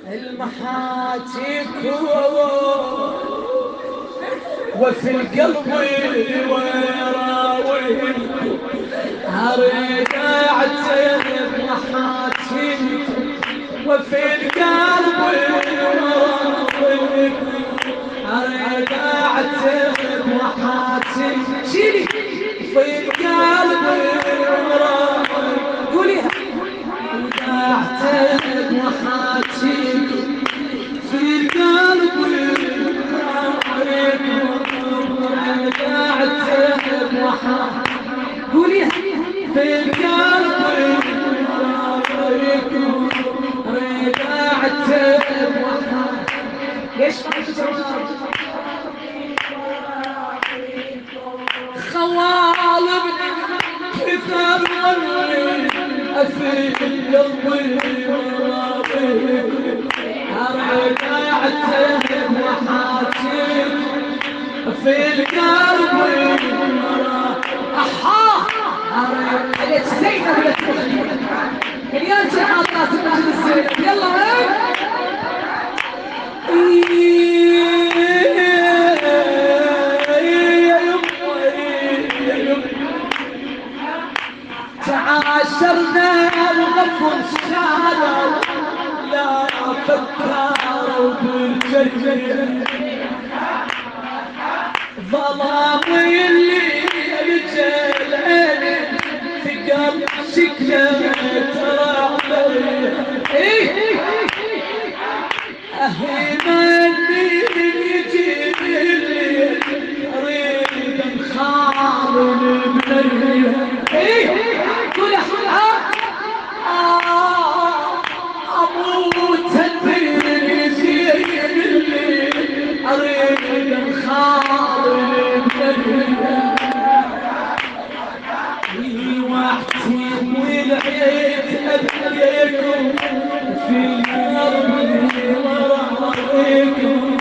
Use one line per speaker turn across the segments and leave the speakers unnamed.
المحاتيك وفي القلب وراوي اريد اعترف محاتيك وفي القلب وراوي اريد اعترف محاتيك شيلي في القلب وراوي قوليها اعترف محاتيك في القلب قوليها في القلب ريد اعتب ليش خوالبنا كثر وري في قلبي اريد اعتب وحاتيك في القلب احا عليك زينب ولا تخلي مليان شحاطات المجلس زينب يلا تعاشرنا وغفر شارع لا فكروا بالجنة ظلامي اللي بجلالي في قلب شكله ترى أهيمني يجي اللي أريد انخال بنيه قول أموت الدين يجي اللي أريد انخال وحدي والعيد أبيكم في قلبي ورايكم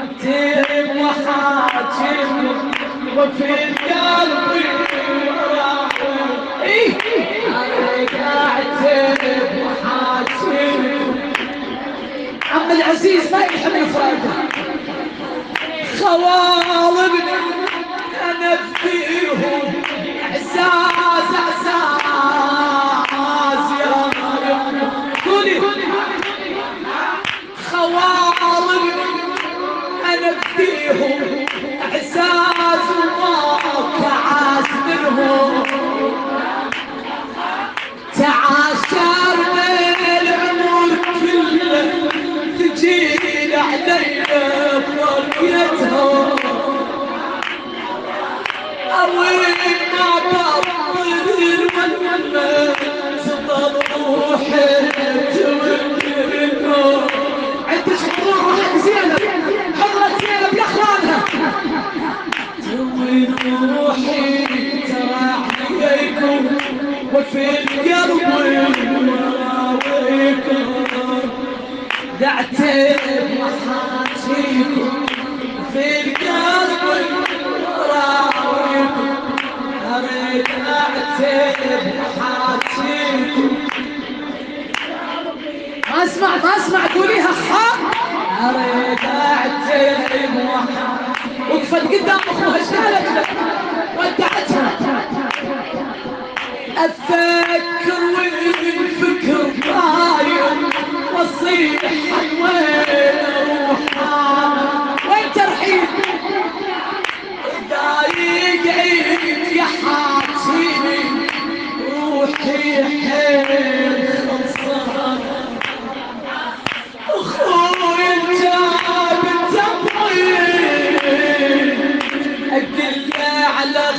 أبتئب وحاجبكم وفي قلبي ورايكم أبتئب وحاجبكم عم العزيز ما يحمل فراقه خوالبنا أنا فيهم إحساس يا قولي خوالب أنا فيهم إحساس ما تعاس منهم تعاشرنا العمر كله تجينا علينا فرقتهم أوين ما بطل المنمى تضل روحي تودركم عند شطور روحك زينب حضرة زينب يا اخوانها توين روحي ترى عليكم وفي القلب وراويكم دعتي محاتيكم في القلب وراويكم اريد اعتب محاتيكم ما اسمع قوليها حق اريد اعتب محاتيكم وقفت قدام اخوها شالت ودعتها افكر والفكر ضايع واصيح وين اروح وين ترحيل اذا يقعد يا حاتيني روحي حيل خلصان اخوي الجاب التمويل اقل على